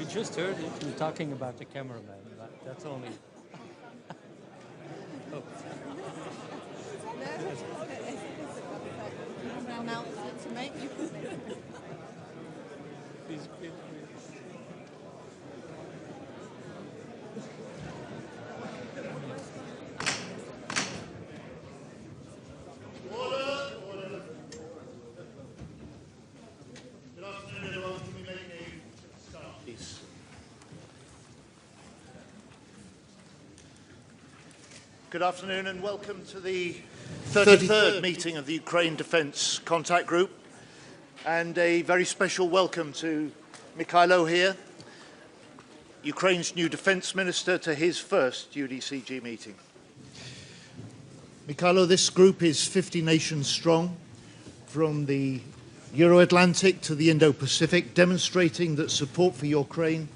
just heard you talking about the cameraman. That's only. Oh. Good afternoon and welcome to the 33rd meeting of the Ukraine Defence Contact Group, and a very special welcome to Mikhailo here, Ukraine's new Defence Minister, to his first UDCG meeting. Mikhailo, this group is 50 nations strong, from the Euro-Atlantic to the Indo-Pacific, demonstrating that support for Ukraine,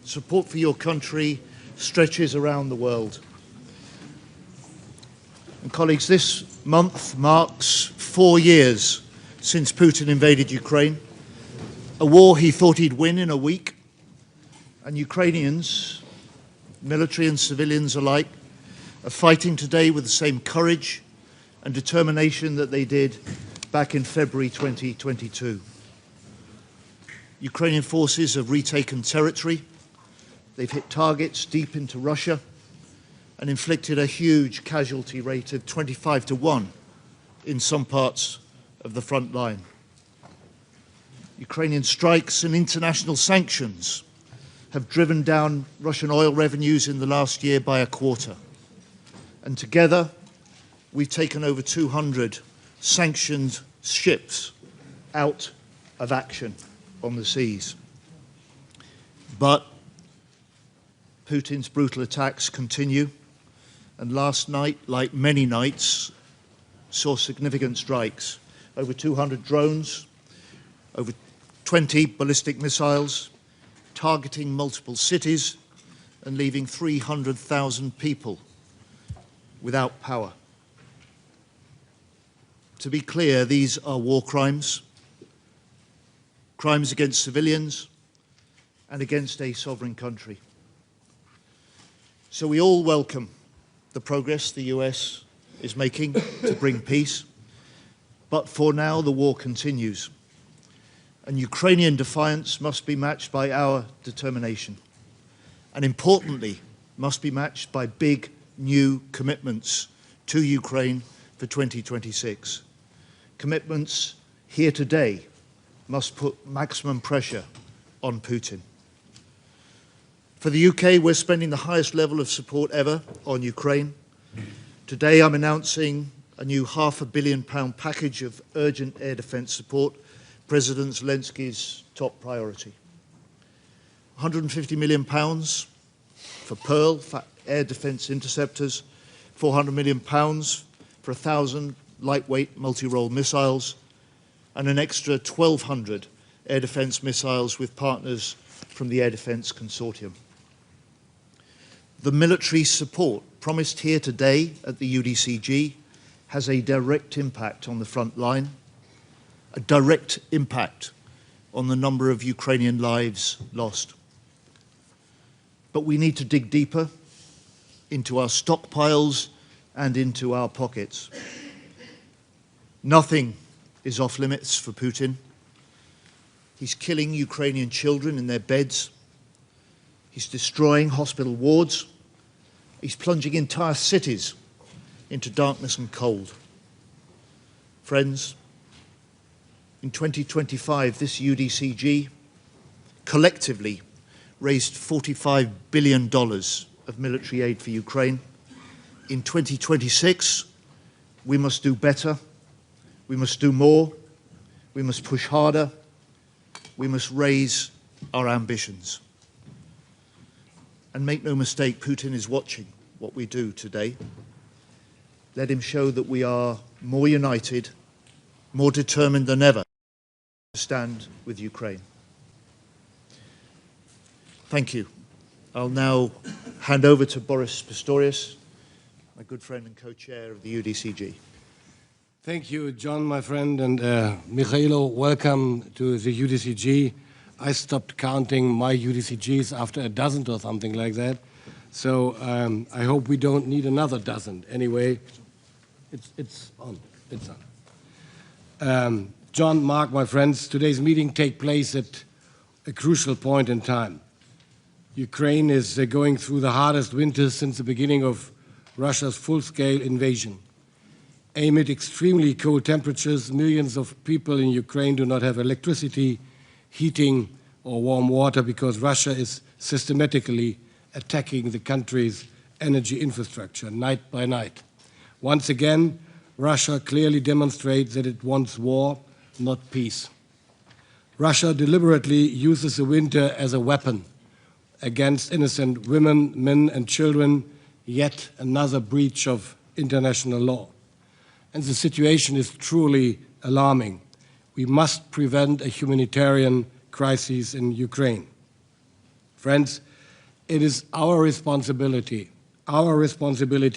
support for your country, stretches around the world. And colleagues, this month marks 4 years since Putin invaded Ukraine, a war he thought he'd win in a week, and Ukrainians, military and civilians alike, are fighting today with the same courage and determination that they did back in February 2022. Ukrainian forces have retaken territory, they've hit targets deep into Russia, and inflicted a huge casualty rate of 25-1 in some parts of the front line. Ukrainian strikes and international sanctions have driven down Russian oil revenues in the last year by a quarter. And together, we've taken over 200 sanctioned ships out of action on the seas. But Putin's brutal attacks continue. And last night, like many nights, saw significant strikes. Over 200 drones, over 20 ballistic missiles, targeting multiple cities and leaving 300,000 people without power. To be clear, these are war crimes, crimes against civilians and against a sovereign country. So we all welcome the progress the US is making to bring peace. But for now, the war continues. And Ukrainian defiance must be matched by our determination. And importantly, must be matched by big new commitments to Ukraine for 2026. Commitments here today must put maximum pressure on Putin. For the UK, we're spending the highest level of support ever on Ukraine. Today, I'm announcing a new £500 million package of urgent air defence support, President Zelensky's top priority. £150 million for Pearl, for air defence interceptors, £400 million for 1,000 lightweight multi-role missiles, and an extra 1,200 air defence missiles with partners from the Air Defence Consortium. The military support promised here today at the UDCG has a direct impact on the front line, a direct impact on the number of Ukrainian lives lost. But we need to dig deeper into our stockpiles and into our pockets. Nothing is off limits for Putin. He's killing Ukrainian children in their beds. He's destroying hospital wards. He's plunging entire cities into darkness and cold. Friends, in 2025, this UDCG collectively raised $45 billion of military aid for Ukraine. In 2026, we must do better. We must do more. We must push harder. We must raise our ambitions. And make no mistake, Putin is watching what we do today. Let him show that we are more united, more determined than ever to stand with Ukraine. Thank you. I'll now hand over to Boris Pistorius, my good friend and co-chair of the UDCG. Thank you, John, my friend, and Mikhailo, welcome to the UDCG. I stopped counting my UDCGs after a dozen or something like that. So I hope we don't need another dozen. Anyway, it's on. It's on. John, Mark, my friends, today's meeting takes place at a crucial point in time. Ukraine is going through the hardest winter since the beginning of Russia's full-scale invasion. Amid extremely cold temperatures, millions of people in Ukraine do not have electricity, heating, or warm water because Russia is systematically attacking the country's energy infrastructure night by night. Once again, Russia clearly demonstrates that it wants war, not peace. Russia deliberately uses the winter as a weapon against innocent women, men, and children, yet another breach of international law. And the situation is truly alarming. We must prevent a humanitarian crisis in Ukraine. Friends, it is our responsibility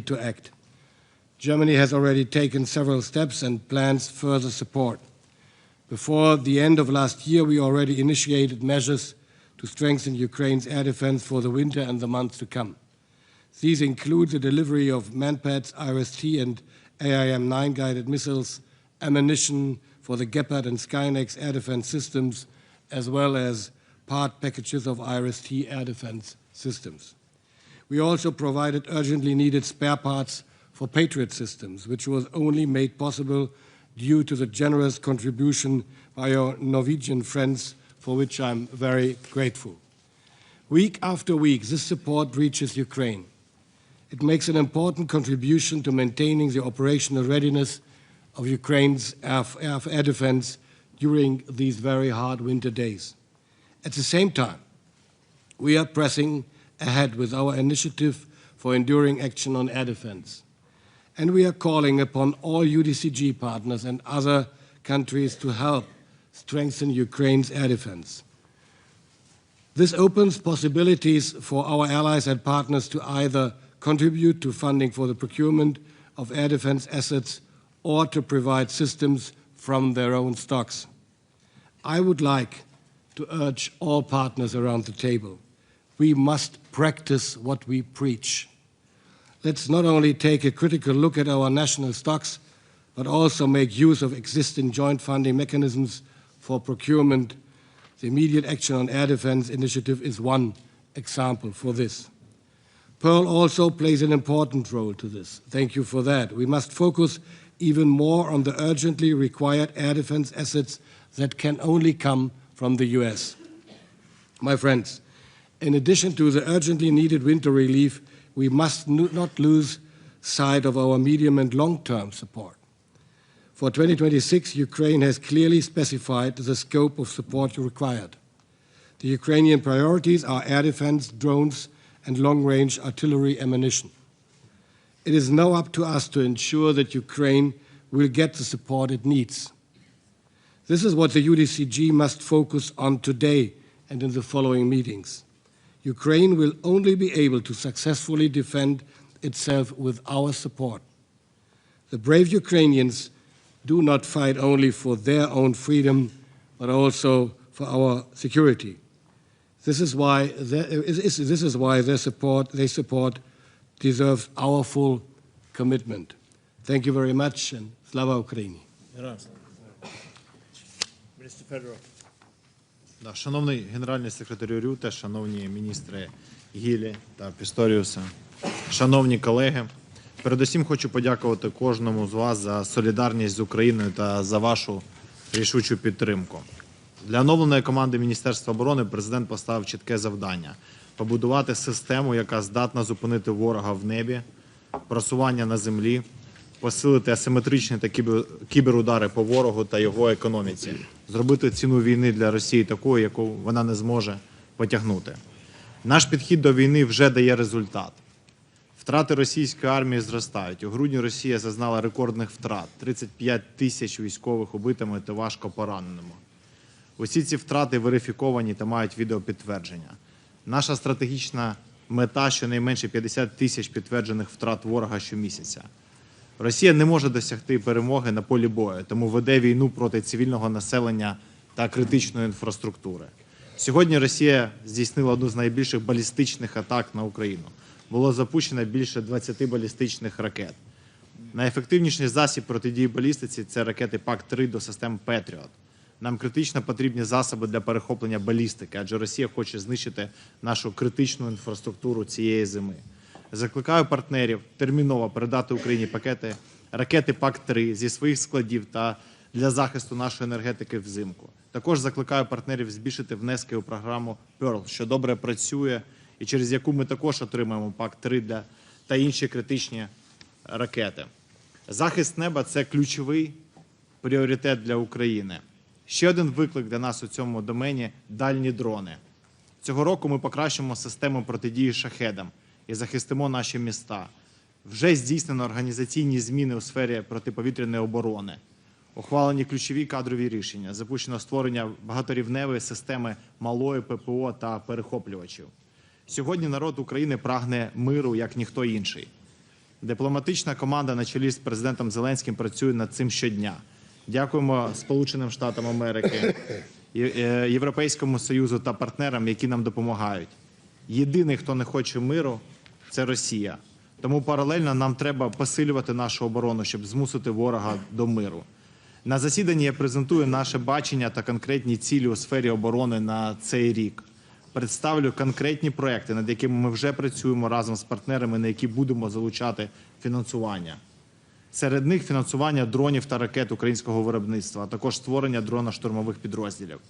to act. Germany has already taken several steps and plans further support. Before the end of last year, we already initiated measures to strengthen Ukraine's air defense for the winter and the months to come. These include the delivery of Manpads, IRST, and AIM-9 guided missiles, ammunition for the Gepard and Skynex air defense systems, as well as part packages of IRST air defense systems. We also provided urgently needed spare parts for Patriot systems, which was only made possible due to the generous contribution by our Norwegian friends, for which I'm very grateful. Week after week, this support reaches Ukraine. It makes an important contribution to maintaining the operational readiness of Ukraine's air defense during these very hard winter days. At the same time, we are pressing ahead with our initiative for enduring action on air defense. And we are calling upon all UDCG partners and other countries to help strengthen Ukraine's air defense. This opens possibilities for our allies and partners to either contribute to funding for the procurement of air defense assets or to provide systems from their own stocks. I would like to urge all partners around the table. We must practice what we preach. Let's not only take a critical look at our national stocks, but also make use of existing joint funding mechanisms for procurement. The immediate action on air defense initiative is one example for this. Pearl also plays an important role to this. Thank you for that. We must focus even more on the urgently required air defense assets that can only come from the US. My friends, in addition to the urgently needed winter relief, we must not lose sight of our medium and long-term support. For 2026, Ukraine has clearly specified the scope of support required. The Ukrainian priorities are air defense, drones, and long-range artillery ammunition. It is now up to us to ensure that Ukraine will get the support it needs. This is what the UDCG must focus on today and in the following meetings. Ukraine will only be able to successfully defend itself with our support. The brave Ukrainians do not fight only for their own freedom, but also for our security. This is why their support deserves our full commitment. Thank you very much, and Slava Ukraini. Minister Federer. Шановний генеральний секретарю Рюте, шановні міністри Гілі та Пісторіуса, шановні колеги, передусім хочу подякувати кожному з вас за солідарність з Україною та за вашу рішучу підтримку. Для оновленої команди Міністерства оборони президент поставив чітке завдання – побудувати систему, яка здатна зупинити ворога в небі, просування на землі, посилити асиметричні та кіберудари по ворогу та його економіці, зробити ціну війни для Росії такою, яку вона не зможе потягнути. Наш підхід до війни вже дає результат. Втрати російської армії зростають. У грудні Росія зазнала рекордних втрат – 35 тисяч військових убитими та важко пораненими. Усі ці втрати верифіковані та мають відеопідтвердження. Наша стратегічна мета – щонайменше 50 тисяч підтверджених втрат ворога щомісяця. Росія не може досягти перемоги на полі бою, тому веде війну проти цивільного населення та критичної інфраструктури. Сьогодні Росія здійснила одну з найбільших балістичних атак на Україну. Було запущено більше 20 балістичних ракет. Найефективніший засіб протидії балістиці – це ракети ПАК-3 до систем «Петріот». Нам критично потрібні засоби для перехоплення балістики, адже Росія хоче знищити нашу критичну інфраструктуру цієї зими. Закликаю партнерів терміново передати Україні пакети ракети ПАК-3 зі своїх складів та для захисту нашої енергетики взимку. Також закликаю партнерів збільшити внески у програму PEARL, що добре працює і через яку ми також отримаємо ПАК-3 та інші критичні ракети. Захист неба – це ключовий пріоритет для України. Ще один виклик для нас у цьому домені – дальні дрони. Цього року ми покращимо систему протидії шахедам і захистимо наші міста. Вже здійснено організаційні зміни у сфері протиповітряної оборони. Ухвалені ключові кадрові рішення, запущено створення багаторівневої системи малої ППО та перехоплювачів. Сьогодні народ України прагне миру, як ніхто інший. Дипломатична команда на чолі з президентом Зеленським працює над цим щодня. Дякуємо Сполученим Штатам Америки, Європейському Союзу та партнерам, які нам допомагають. Єдиний, хто не хоче миру – це Росія. Тому паралельно нам треба посилювати нашу оборону, щоб змусити ворога до миру. На засіданні я презентую наше бачення та конкретні цілі у сфері оборони на цей рік. Представлю конкретні проекти, над якими ми вже працюємо разом з партнерами, на які будемо залучати фінансування. Серед них фінансування дронів та ракет українського виробництва, а також створення дрона-штурмових підрозділів.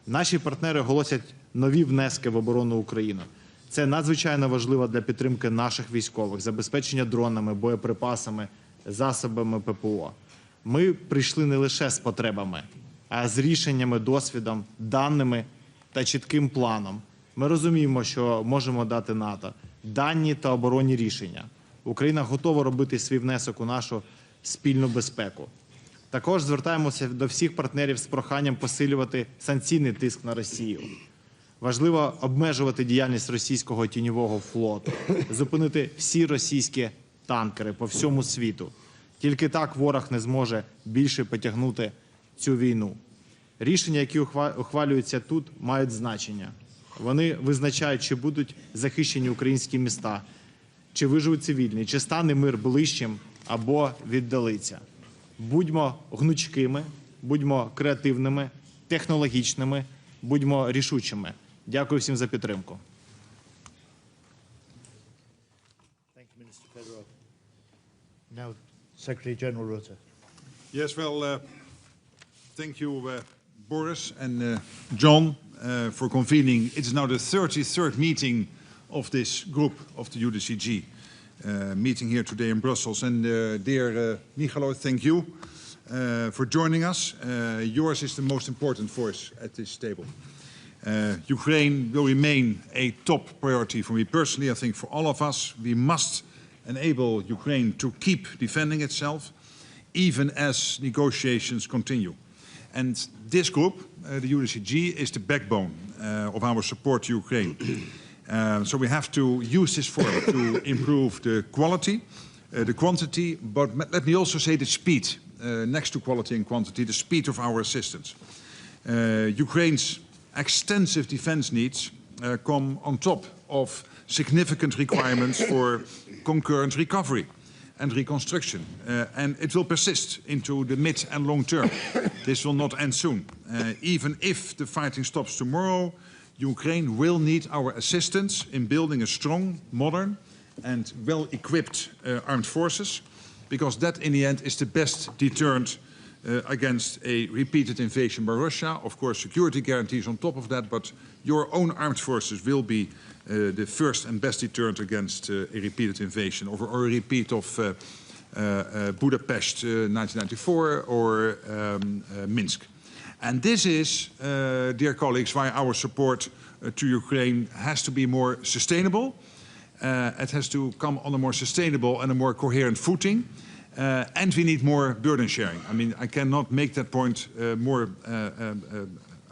Наші партнери оголосять нові внески в оборону України. Це надзвичайно важливо для підтримки наших військових, забезпечення дронами, боєприпасами, засобами ППО. Ми прийшли не лише з потребами, а з рішеннями, досвідом, даними та чітким планом. Ми розуміємо, що можемо дати НАТО дані та оборонні рішення. Україна готова робити свій внесок у нашу спільну безпеку. Також звертаємося до всіх партнерів з проханням посилювати санкційний тиск на Росію. Важливо обмежувати діяльність російського тіньового флоту, зупинити всі російські танкери по всьому світу. Тільки так ворог не зможе більше потягнути цю війну. Рішення, які ухвалюються тут, мають значення. Вони визначають, чи будуть захищені українські міста, чи виживуть цивільні, чи стане мир ближчим або віддалиться. Будьмо гнучкими, будьмо креативними, технологічними, будьмо рішучими. Дякую всім за підтримку. Now, Secretary General Rutte. Yes, well, thank you, Boris and John, for convening. It's now the 33rd meeting of this group of the UDCG, meeting here today in Brussels. And dear Michalot, thank you for joining us. Yours is the most important voice at this table. Ukraine will remain a top priority for me personally. I think for all of us, we must enable Ukraine to keep defending itself, even as negotiations continue. And this group, the UDCG, is the backbone of our support to Ukraine. So we have to use this forum to improve the quality, the quantity, but let me also say the speed, next to quality and quantity, the speed of our assistance. Ukraine's extensive defense needs come on top of significant requirements for concurrent recovery and reconstruction. And it will persist into the mid and long term. This will not end soon. Even if the fighting stops tomorrow, Ukraine will need our assistance in building a strong, modern and well-equipped armed forces, because that in the end is the best deterrent against a repeated invasion by Russia. Of course, security guarantees on top of that, but your own armed forces will be the first and best deterrent against a repeated invasion or a repeat of Budapest 1994 or Minsk. And this is, dear colleagues, why our support to Ukraine has to be more sustainable. It has to come on a more sustainable and a more coherent footing. And we need more burden sharing. I mean, I cannot make that point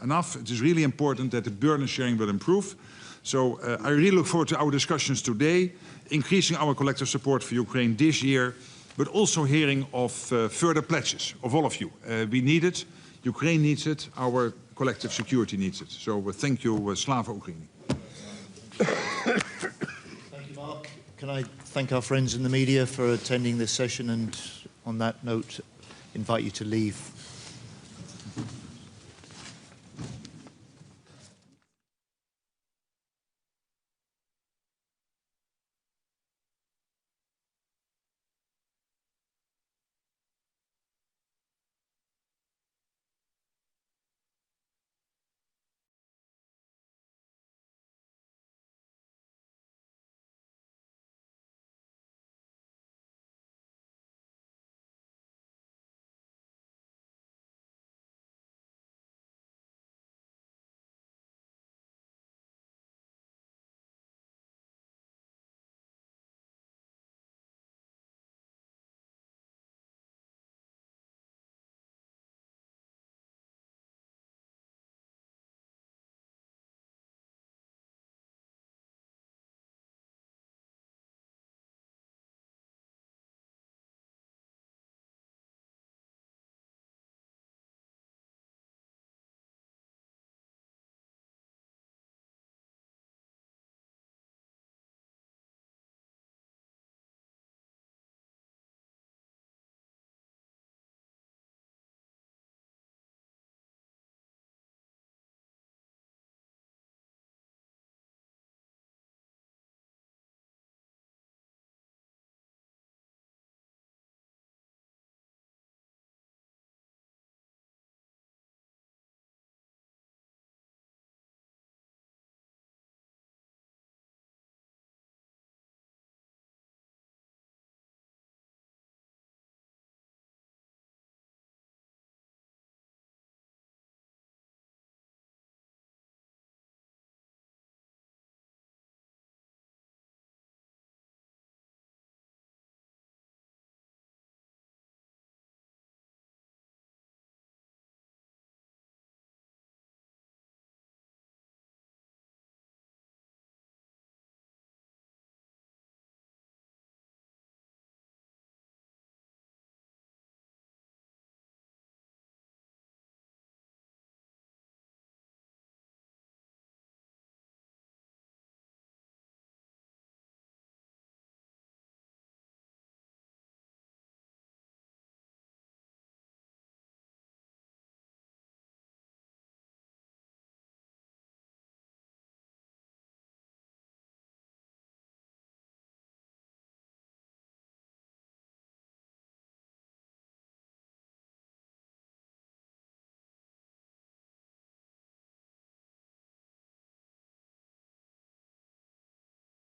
enough. It is really important that the burden sharing will improve. So I really look forward to our discussions today, increasing our collective support for Ukraine this year, but also hearing of further pledges of all of you. We need it. Ukraine needs it. Our collective security needs it. So thank you, Slava Ukraini. Thank you, Mark. Can I thank our friends in the media for attending this session, and on that note, invite you to leave